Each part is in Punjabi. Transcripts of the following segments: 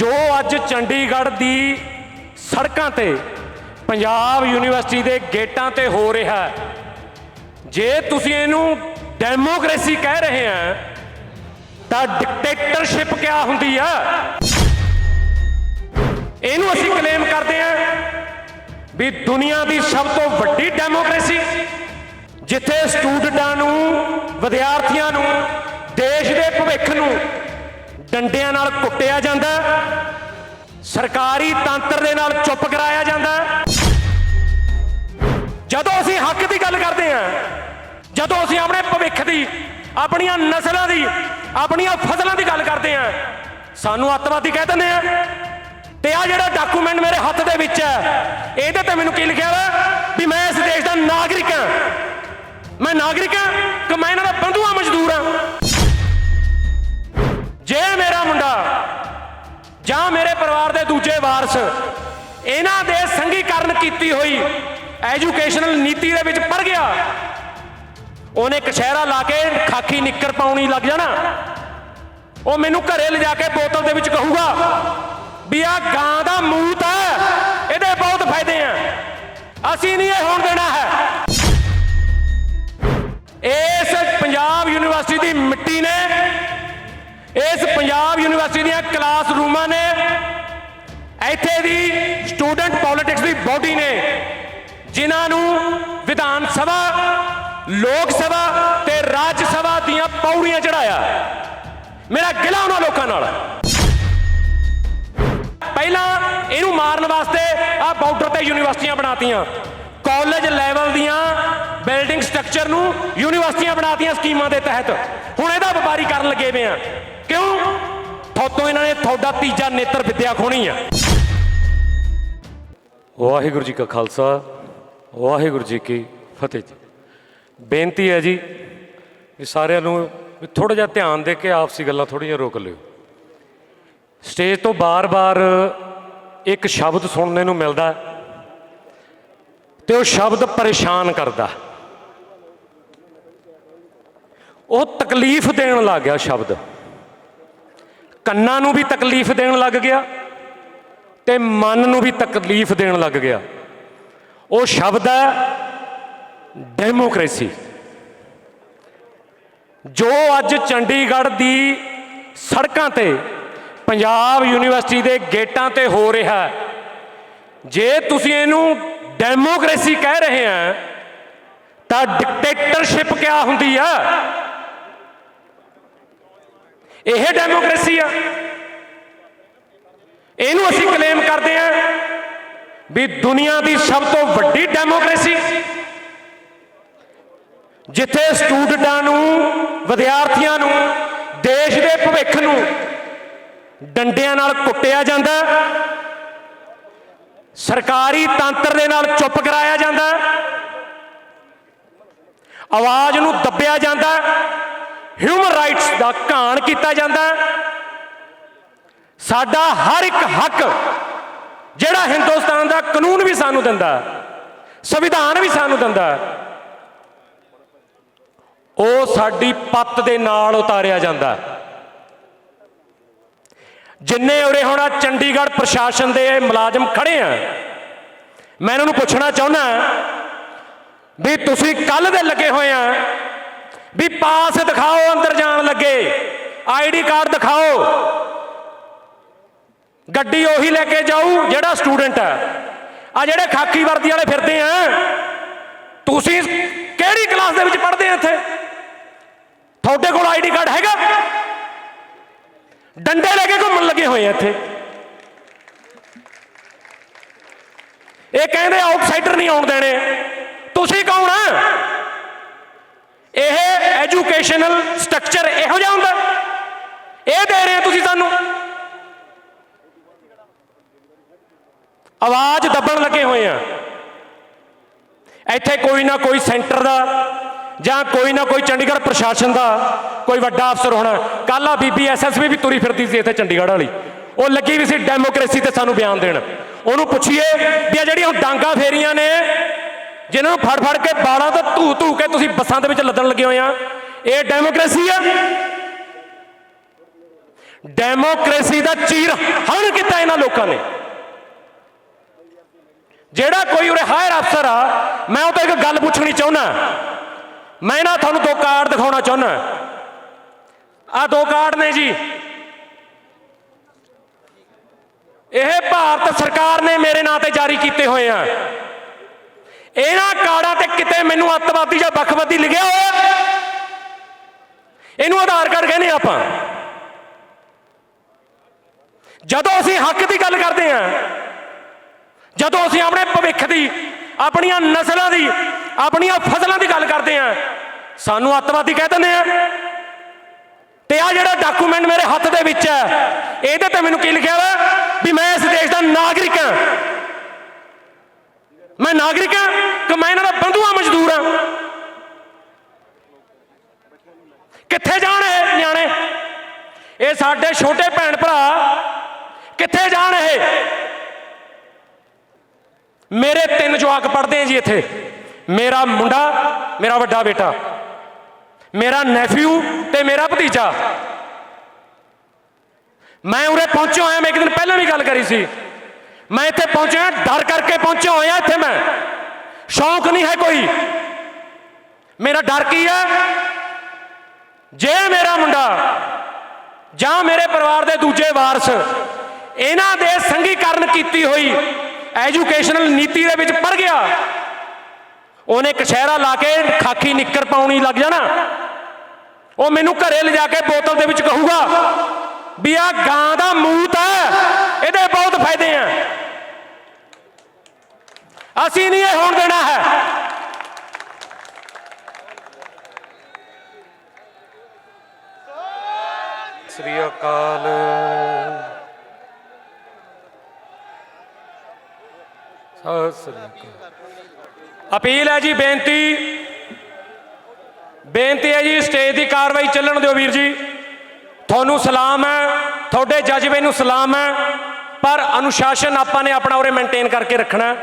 जो अज चंडीगढ़ की सड़कों ते पंजाब यूनिवर्सिटी के गेटां ते हो रहा है, जे तुसीं इहनूं डेमोक्रेसी कह रहे हैं तो डिक्टेटरशिप क्या हुंदी है? इहनूं असीं क्लेम करते हैं भी दुनिया की सब तो वड्डी डेमोक्रेसी, जिथे स्टूडेंटां नूं विद्यार्थियों नूं देश के भविख नूं डंडियां नाल कुੱਟਿਆ ਜਾਂਦਾ, सरकारी तंत्र दे नाल चुप कराया जाता। जदों असीं हक की गल करते हैं, जदों असीं अपने भविख की, अपनियां नस्लों की, अपनियां फसलों की गल करते हैं, सानू अतवादी कह दिंदे हैं। ते आ जिहड़ा डॉकूमेंट मेरे हत्थ दे विच है, इहदे ते मैनूं की लिखिआ वा भी मैं इस देश का नागरिक हाँ। मैं नागरिक हाँ कि मैं इन्हां दा बंधुआ मजदूर हाँ? जे मेरा मुंडा जां मेरे परिवार के दूजे वारस इन्हां दे संघीकरण की हुई एजुकेशनल नीति दे विच पढ़ गया, उन्हें कशहरा ला के खाकी निक्कर पाउणी लग जाना, वो मैनू घरे ले जाके बोतल दे विच कहूगा भी आ गां दा मूत है, इहदे बहुत फायदे हैं, असीं नहीं ये होण देना है। इस पंजाब यूनिवर्सिटी की मिट्टी ने, इस पंजाब यूनिवर्सिटी दी क्लासरूमां ने, इत्थे दी स्टूडेंट पॉलिटिक्स की बॉडी ने, जिन्हों विधान सभा, लोक सभा ते राज्य सभा दियां पौड़ियां चढ़ाया। मेरा गिला उन्हां लोकां नाल। पहला इनू मारन वास्ते आ बार्डर ते यूनिवर्सिटियां बनातियां, कॉलेज लैवल दियां बिल्डिंग स्ट्रक्चर नू यूनिवर्सिटियां बनातियां स्कीमां दे तहत। हुण इहदा व्यापारी करन लगे पे आ। क्यों? थोतों इन्हां ने थोड़ा तीजा नेत्र विद्या खोनी है। वाहिगुरू जी का खालसा, वाहिगुरू जी की फतेह जी। बेनती है जी कि सारिਆਂ ਨੂੰ थोड़ा जिहा ध्यान दे के आपसी गल्लां थोड़ियां रोक लिओ। स्टेज तो बार बार एक शब्द सुनने को मिलता तो शब्द परेशान करता, वो तकलीफ देन लग गया, शब्द कन्नां नूं भी तकलीफ देन लग गया ते मन नूं भी तकलीफ देन लग गया। वो शब्द है डेमोक्रेसी। जो अज चंडीगढ़ की सड़कों ते पंजाब यूनिवर्सिटी के गेटां ते हो रहा है, जे तुसीं इहनूं डेमोक्रेसी कह रहे हैं तो डिक्टेटरशिप क्या हुंदी है? यह डेमोक्रेसी है। इहनूं असीं क्लेम करते हैं भी दुनिया की सब तो वड्डी डेमोक्रेसी, जिथे स्टूडेंटां नूं विद्यार्थियों नूं देश के भविख नूं डंडियां नाल कुੱਟਿਆ जाता, सरकारी तंत्र दे नाल चुप कराया जाता, आवाज़ नूं दबिया जाता, ह्यूमन राइट्स का घाण किया जाता। साडा हर एक हक जिहड़ा हिंदुस्तान का कानून भी सानू दिंदा, संविधान भी सानू दिंदा, वो साडी पत्त दे नाल उतारिया जाता। जिन्ने उरे हुण चंडीगढ़ प्रशासन के मुलाजम खड़े हैं, मैं इन्होंने पूछना चाहुंदा भी तुसीं कल दे लगे हुए हैं भी पास दिखाओ, अंदर जान लगे ID कार्ड दिखाओ, गड्डी उही लेके जाऊ जिहड़ा स्टूडेंट है। आ जिहड़े खाकी वर्दी वाले फिरदे हैं, तुसीं किहड़ी क्लास दे विच पढ़दे हैं? इत्थे तुहाडे कोल ID कार्ड हैगा? डंडे लेके घूमन लगे हुए हैं इत्थे। ये कहंदे आउटसाइडर नहीं आउण देने। तुसीं कौन है? यह एजुकेशनल स्ट्रक्चर इहो जिहा हुंदा? ये दे रहे हैं तुसीं सानू? आवाज़ दबण लगे हुए हैं। इत्थे कोई ना कोई सेंटर का ਜਾਂ कोई ना कोई चंडीगढ़ प्रशासन का कोई वड्डा अफसर होना। कल आ बीबी SSP भी तुरी फिरती सी इत्थे चंडीगढ़ वाली, वो लगी भी सी डेमोक्रेसी ते सानू बयान देण। उहनूं पुछिए भी आ जिहड़ियां डांगा फेरियां ने, जिन्होंने फड़ फड़ के बालों तो धू धू के तुसीं बसां दे विच लदण लगे हुए हैं, ये डेमोक्रेसी है? डेमोक्रेसी का चीर हरण ਇਹਨਾਂ ਲੋਕਾਂ ਨੇ। ਜਿਹੜਾ ਕੋਈ ਉਰੇ ਹਾਇਰ ਅਫਸਰ ਆ, ਮੈਂ ਉਹ ਤੋਂ ਇੱਕ ਗੱਲ ਪੁੱਛਣੀ ਚਾਹੁੰਦਾ। ਮੈਂ ਨਾ ਤੁਹਾਨੂੰ 2 ਕਾਰਡ ਦਿਖਾਉਣਾ ਚਾਹੁੰਦਾ। ਆਹ 2 ਕਾਰਡ ਨੇ ਜੀ, ਇਹ ਭਾਰਤ ਸਰਕਾਰ ਨੇ ਮੇਰੇ ਨਾਂ ਤੇ ਜਾਰੀ ਕੀਤੇ ਹੋਏ ਆ। ਇਹਨਾਂ ਕਾਰਡਾਂ ਤੇ ਕਿਤੇ ਮੈਨੂੰ ਅੱਤਵਾਦੀ ਜਾਂ ਵੱਖਵਾਦੀ ਲਿਖਿਆ ਹੋਇਆ? ਇਹਨੂੰ ਆਧਾਰ ਕਾਰਡ ਕਹਿੰਦੇ ਆਪਾਂ। ਜਦੋਂ ਅਸੀਂ ਹੱਕ ਦੀ ਗੱਲ ਕਰਦੇ ਹਾਂ, ਜਦੋਂ ਅਸੀਂ ਆਪਣੇ ਭਵਿੱਖ ਦੀ, ਆਪਣੀਆਂ ਨਸਲਾਂ ਦੀ, ਆਪਣੀਆਂ ਫਸਲਾਂ ਦੀ ਗੱਲ ਕਰਦੇ ਹਾਂ, ਸਾਨੂੰ ਅੱਤਵਾਦੀ ਕਹਿ ਦਿੰਦੇ ਆ। ਤੇ ਆ ਜਿਹੜਾ ਡਾਕੂਮੈਂਟ ਮੇਰੇ ਹੱਥ ਦੇ ਵਿੱਚ ਹੈ, ਇਹਦੇ ਤੇ ਮੈਨੂੰ ਕੀ ਲਿਖਿਆ ਵਾ ਵੀ ਮੈਂ ਇਸ ਦੇਸ਼ ਦਾ ਨਾਗਰਿਕ ਹਾਂ। ਮੈਂ ਨਾਗਰਿਕ ਹਾਂ ਕਿ ਮੈਂ ਇਹਨਾਂ ਦਾ ਬੰਧੂਆ ਮਜ਼ਦੂਰ ਹਾਂ? ਕਿੱਥੇ ਜਾਣ ਇਹ ਨਿਆਣੇ? ਇਹ ਸਾਡੇ ਛੋਟੇ ਭੈਣ ਭਰਾ ਕਿੱਥੇ ਜਾਣ? ਇਹ ਮੇਰੇ 3 ਜਵਾਕ ਪੜ੍ਹਦੇ ਆ ਜੀ ਇੱਥੇ। ਮੇਰਾ ਮੁੰਡਾ, ਮੇਰਾ ਵੱਡਾ ਬੇਟਾ, ਮੇਰਾ ਨੈਫਿਊ ਤੇ ਮੇਰਾ ਭਤੀਜਾ। ਮੈਂ ਉਰੇ ਪਹੁੰਚਿਆ ਹੋਇਆ, ਮੈਂ ਇੱਕ ਦਿਨ ਪਹਿਲਾਂ ਵੀ ਗੱਲ ਕਰੀ ਸੀ। ਮੈਂ ਇੱਥੇ ਪਹੁੰਚਿਆ ਡਰ ਕਰਕੇ ਪਹੁੰਚਿਆ ਹੋਇਆ ਇੱਥੇ। ਮੈਂ ਸ਼ੌਂਕ ਨਹੀਂ ਹੈ ਕੋਈ। ਮੇਰਾ ਡਰ ਕੀ ਹੈ? ਜੇ ਮੇਰਾ ਮੁੰਡਾ ਜਾਂ ਮੇਰੇ ਪਰਿਵਾਰ ਦੇ ਦੂਜੇ ਵਾਰਸ ਇਹਨਾਂ ਦੇ ਸੰਘੀਕਰਨ ਕੀਤੀ ਹੋਈ ਐਜੂਕੇਸ਼ਨਲ ਨੀਤੀ ਦੇ ਵਿੱਚ ਪੜ ਗਿਆ, ਉਹਨੇ ਕਸ਼ਹਿਰਾ ਲਾ ਕੇ ਖਾਕੀ ਨਿੱਕਰ ਪਾਉਣੀ ਲੱਗ ਜਾਣਾ। ਉਹ ਮੈਨੂੰ ਘਰੇ ਲਿਜਾ ਕੇ ਬੋਤਲ ਦੇ ਵਿੱਚ ਕਹੂਗਾ ਵੀ ਆਹ ਗਾਂ ਦਾ ਮੂਤ ਹੈ, ਇਹਦੇ ਬਹੁਤ ਫਾਇਦੇ ਆ। ਅਸੀਂ ਨਹੀਂ ਇਹ ਹੋਣ ਦੇਣਾ ਹੈ। ਸ੍ਰੀ ਅਕਾਲ। ਅਪੀਲ ਹੈ ਜੀ, ਬੇਨਤੀ ਹੈ ਜੀ, ਸਟੇਜ ਦੀ ਕਾਰਵਾਈ ਚੱਲਣ ਦਿਓ ਵੀਰ ਜੀ। ਤੁਹਾਨੂੰ ਸਲਾਮ ਹੈ, ਤੁਹਾਡੇ ਜਜ਼ਬੇ ਨੂੰ ਸਲਾਮ ਹੈ, ਪਰ ਅਨੁਸ਼ਾਸਨ ਆਪਾਂ ਨੇ ਆਪਣਾ ਉਰੇ ਮੇਨਟੇਨ ਕਰਕੇ ਰੱਖਣਾ।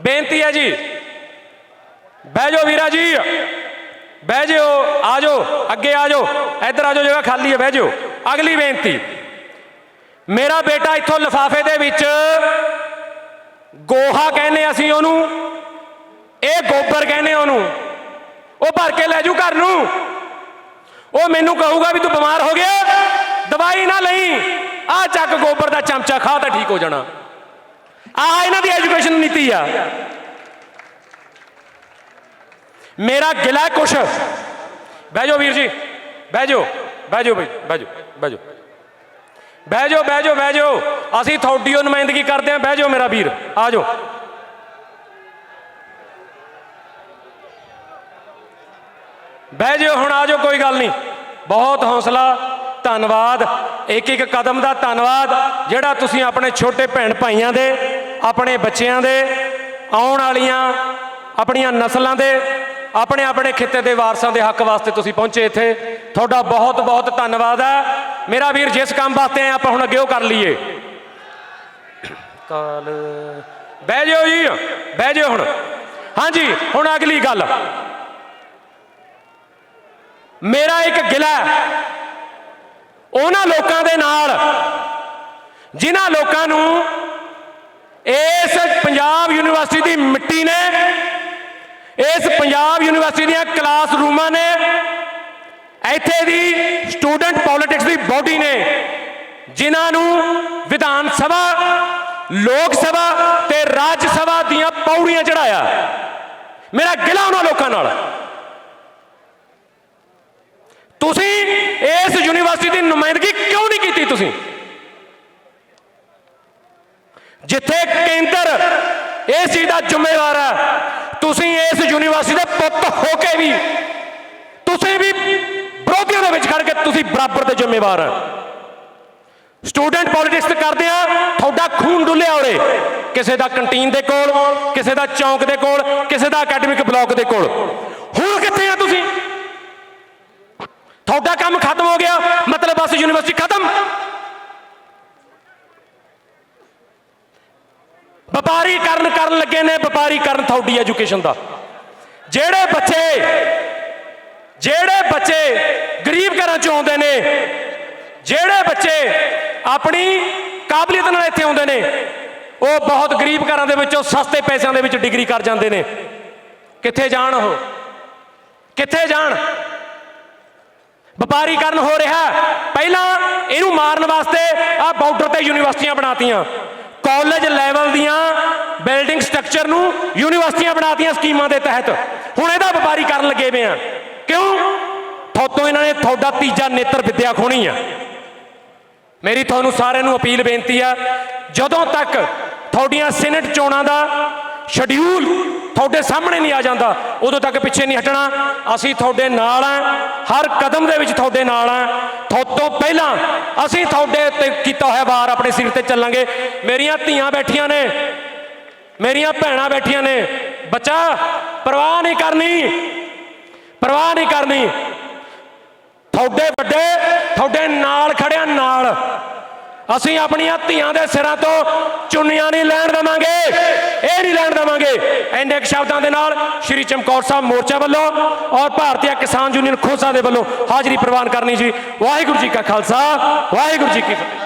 ਬੇਨਤੀ ਹੈ ਜੀ, ਬਹਿ ਜਾਓ ਵੀਰਾ ਜੀ, ਬਹਿ ਜਾਓ, ਆ ਜਾਓ, ਅੱਗੇ ਆ ਜਾਓ, ਇੱਧਰ ਆ ਜਾਓ, ਜਗ੍ਹਾ ਖਾਲੀ ਹੈ, ਬਹਿ ਜਾਓ। ਅਗਲੀ ਬੇਨਤੀ, ਮੇਰਾ ਬੇਟਾ ਇੱਥੋਂ ਲਿਫਾਫੇ ਦੇ ਵਿੱਚ ਗੋਹਾ ਕਹਿੰਦੇ ਅਸੀਂ ਉਹਨੂੰ, ਇਹ ਗੋਬਰ ਕਹਿੰਦੇ ਉਹਨੂੰ, ਉਹ ਭਰ ਕੇ ਲੈ ਜੂ ਘਰ ਨੂੰ। ਉਹ ਮੈਨੂੰ ਕਹੂਗਾ ਵੀ ਤੂੰ ਬਿਮਾਰ ਹੋ ਗਿਆ, ਦਵਾਈ ਨਾ ਲਈ, ਆਹ ਚੱਕ ਗੋਬਰ ਦਾ ਚਮਚਾ ਖਾ ਤਾਂ ਠੀਕ ਹੋ ਜਾਣਾ। ਆਹ ਇਹਨਾਂ ਦੀ ਐਜੂਕੇਸ਼ਨ ਨੀਤੀ ਆ। ਮੇਰਾ ਗਿਲਾ ਕੁਛ, ਬਹਿ ਜਾਓ ਵੀਰ ਜੀ, ਬਹਿ ਜਾਓ, ਬਹਿ ਜਾਓ, ਬਹਿ ਜਾਓ, ਬਹਿ ਜਾਓ, ਬਹਿ ਜਾਓ, ਬਹਿ ਜਾਓ, ਬਹਿ ਜਾਓ। ਅਸੀਂ ਤੁਹਾਡੀ ਉਹ ਨੁਮਾਇੰਦਗੀ ਕਰਦੇ ਹਾਂ। ਬਹਿ ਜਾਓ ਮੇਰਾ ਵੀਰ, ਆ ਜਾਓ। ਬਹਿ ਜਾਓ ਹੁਣ, ਆ ਜਾਓ, ਕੋਈ ਗੱਲ ਨਹੀਂ। ਬਹੁਤ ਹੌਸਲਾ, ਧੰਨਵਾਦ, ਇੱਕ ਇੱਕ ਕਦਮ ਦਾ ਧੰਨਵਾਦ ਜਿਹੜਾ ਤੁਸੀਂ ਆਪਣੇ ਛੋਟੇ ਭੈਣ ਭਾਈਆਂ ਦੇ, ਆਪਣੇ ਬੱਚਿਆਂ ਦੇ, ਆਉਣ ਵਾਲੀਆਂ ਆਪਣੀਆਂ ਨਸਲਾਂ ਦੇ, ਆਪਣੇ ਆਪਣੇ ਖਿੱਤੇ ਦੇ ਵਾਰਸਾਂ ਦੇ ਹੱਕ ਵਾਸਤੇ ਤੁਸੀਂ ਪਹੁੰਚੇ ਇੱਥੇ। ਤੁਹਾਡਾ ਬਹੁਤ ਬਹੁਤ ਧੰਨਵਾਦ ਹੈ ਮੇਰਾ ਵੀਰ। ਜਿਸ ਕੰਮ ਵਾਸਤੇ ਆਏ ਆਪਾਂ ਹੁਣ ਅੱਗੇ ਉਹ ਕਰ ਲਈਏ। ਕਾਲ ਬਹਿ ਜਾਓ ਜੀ, ਬਹਿ ਜਾਓ ਹੁਣ। ਹਾਂਜੀ, ਹੁਣ ਅਗਲੀ ਗੱਲ, ਮੇਰਾ ਇੱਕ ਗਿਲਾ ਉਹਨਾਂ ਲੋਕਾਂ ਦੇ ਨਾਲ ਜਿਨ੍ਹਾਂ ਲੋਕਾਂ ਨੂੰ ਇਸ ਪੰਜਾਬ ਯੂਨੀਵਰਸਿਟੀ ਦੀ ਮਿੱਟੀ ਨੇ, ਇਸ ਪੰਜਾਬ ਯੂਨੀਵਰਸਿਟੀ ਦੀਆਂ ਕਲਾਸ ਰੂਮਾਂ ਨੇ, ਇੱਥੇ ਦੀ ਸਟੂਡੈਂਟ ਪੋਲਿਟਿਕਸ ਦੀ ਬੋਡੀ ਨੇ, ਜਿਨ੍ਹਾਂ ਨੂੰ ਵਿਧਾਨ ਸਭਾ, ਲੋਕ ਸਭਾ ਤੇ ਰਾਜ ਸਭਾ ਦੀਆਂ ਪੌੜੀਆਂ ਚੜਾਇਆ। ਮੇਰਾ ਗਿਲਾ ਉਹਨਾਂ ਲੋਕਾਂ ਨਾਲ। ਤੁਸੀਂ ਇਸ ਯੂਨੀਵਰਸਿਟੀ ਦੀ ਨੁਮਾਇੰਦਗੀ ਕਿਉਂ ਨਹੀਂ ਕੀਤੀ? ਤੁਸੀਂ ਜਿੱਥੇ ਕੇਂਦਰ ਇਸ ਚੀਜ਼ ਦਾ ਜ਼ਿੰਮੇਵਾਰ ਹੈ, ਤੁਸੀਂ ਇਸ ਯੂਨੀਵਰਸਿਟੀ ਦੇ ਪੁੱਤ ਹੋ ਕੇ ਵੀ ਤੁਸੀਂ ਵੀ ਵਿਰੋਧੀਆਂ ਦੇ ਵਿੱਚ ਖੜ ਕੇ ਤੁਸੀਂ ਬਰਾਬਰ ਦੇ ਜ਼ਿੰਮੇਵਾਰ ਹੈ। ਸਟੂਡੈਂਟ ਪੋਲਿਟਿਕਸ ਕਰਦੇ ਆ, ਤੁਹਾਡਾ ਖੂਨ ਡੁੱਲਿਆ ਉਰੇ, ਕਿਸੇ ਦਾ ਕੰਟੀਨ ਦੇ ਕੋਲ, ਕਿਸੇ ਦਾ ਚੌਂਕ ਦੇ ਕੋਲ, ਕਿਸੇ ਦਾ ਅਕੈਡਮਿਕ ਬਲਾਕ ਦੇ ਕੋਲ। ਹੁਣ ਕਿੱਥੇ ਆ ਤੁਸੀਂ? ਤੁਹਾਡਾ ਕੰਮ ਖਤਮ ਹੋ ਗਿਆ, ਮਤਲਬ ਬਸ ਯੂਨੀਵਰਸਿਟੀ ਖਤਮ। ਵਪਾਰੀਕਰਨ ਕਰਨ ਲੱਗੇ ਨੇ, ਵਪਾਰੀਕਰਨ ਤੁਹਾਡੀ ਐਜੂਕੇਸ਼ਨ ਦਾ। ਜਿਹੜੇ ਬੱਚੇ ਗਰੀਬ ਘਰਾਂ ਚੋਂ ਆਉਂਦੇ ਨੇ, ਜਿਹੜੇ ਬੱਚੇ ਆਪਣੀ ਕਾਬਲੀਅਤ ਨਾਲ ਇੱਥੇ ਆਉਂਦੇ ਨੇ, ਉਹ ਬਹੁਤ ਗਰੀਬ ਘਰਾਂ ਦੇ ਵਿੱਚੋਂ ਸਸਤੇ ਪੈਸਿਆਂ ਦੇ ਵਿੱਚ ਡਿਗਰੀ ਕਰ ਜਾਂਦੇ ਨੇ। ਕਿੱਥੇ ਜਾਣ ਉਹ, ਕਿੱਥੇ ਜਾਣ? ਵਪਾਰੀਕਰਨ ਹੋ ਰਿਹਾ। ਪਹਿਲਾਂ ਇਹਨੂੰ ਮਾਰਨ ਵਾਸਤੇ ਆ ਬਾਰਡਰ ਤੇ ਯੂਨੀਵਰਸਿਟੀਆਂ ਬਣਾਤੀਆਂ, ਕਾਲਜ ਲੈਵਲ ਦੀਆਂ ਬਿਲਡਿੰਗ ਸਟਰਕਚਰ ਨੂੰ ਯੂਨੀਵਰਸਿਟੀਆਂ ਬਣਾਤੀਆਂ ਸਕੀਮਾਂ ਦੇ ਤਹਿਤ। ਹੁਣ ਇਹਦਾ ਵਪਾਰੀਕਰਨ ਲੱਗੇ ਪਏ ਆ। ਕਿਉਂ? ਥੋਤੋਂ ਇਹਨਾਂ ਨੇ ਤੁਹਾਡਾ ਤੀਜਾ ਨੇਤਰ ਵਿਦਿਆ ਖੋਣੀ ਆ। ਮੇਰੀ ਤੁਹਾਨੂੰ ਸਾਰਿਆਂ ਨੂੰ ਅਪੀਲ ਬੇਨਤੀ ਆ, ਜਦੋਂ ਤੱਕ ਤੁਹਾਡੀਆਂ ਸੀਨੇਟ ਚੋਣਾਂ ਦਾ ਸ਼ਡਿਊਲ ਤੁਹਾਡੇ ਸਾਹਮਣੇ ਨਹੀਂ ਆ ਜਾਂਦਾ, ਉਦੋਂ ਤੱਕ ਪਿੱਛੇ ਨਹੀਂ ਹਟਣਾ। ਅਸੀਂ ਤੁਹਾਡੇ ਨਾਲ ਆ, ਹਰ ਕਦਮ ਦੇ ਵਿੱਚ ਤੁਹਾਡੇ ਨਾਲ ਆ। ਤੋਂ ਪਹਿਲਾਂ ਅਸੀਂ ਤੁਹਾਡੇ ਉੱਤੇ ਕੀਤਾ ਹੋਇਆ ਵਾਰ ਆਪਣੇ ਸਿਰ ਤੇ ਚੱਲਾਂਗੇ। ਮੇਰੀਆਂ ਧੀਆਂ ਬੈਠੀਆਂ ਨੇ, ਮੇਰੀਆਂ ਭੈਣਾਂ ਬੈਠੀਆਂ ਨੇ। ਬੱਚਾ ਪਰਵਾਹ ਨਹੀਂ ਕਰਨੀ, ਪਰਵਾਹ ਨਹੀਂ ਕਰਨੀ। ਤੁਹਾਡੇ ਵੱਡੇ ਤੁਹਾਡੇ ਨਾਲ ਖੜਿਆ ਨਾਲ। ਅਸੀਂ ਆਪਣੀਆਂ ਧੀਆਂ ਦੇ ਸਿਰਾਂ ਤੋਂ ਚੁੰਨੀਆਂ ਨਹੀਂ ਲੈਣ ਦੇਵਾਂਗੇ, ਇਹ ਨਹੀਂ ਲੈਣ ਦੇਵਾਂਗੇ। ਇੰਨੇ ਕੁ ਸ਼ਬਦਾਂ ਦੇ ਨਾਲ ਸ਼੍ਰੀ ਚਮਕੌਰ ਸਾਹਿਬ ਮੋਰਚਾ ਵੱਲੋਂ ਔਰ ਭਾਰਤੀ ਕਿਸਾਨ ਯੂਨੀਅਨ ਖੋਸਾ ਦੇ ਵੱਲੋਂ ਹਾਜ਼ਰੀ ਪ੍ਰਵਾਨ ਕਰਨੀ ਜੀ। ਵਾਹਿਗੁਰੂ ਜੀ ਕਾ ਖਾਲਸਾ, ਵਾਹਿਗੁਰੂ ਜੀ ਕੀ ਫਤਿਹ।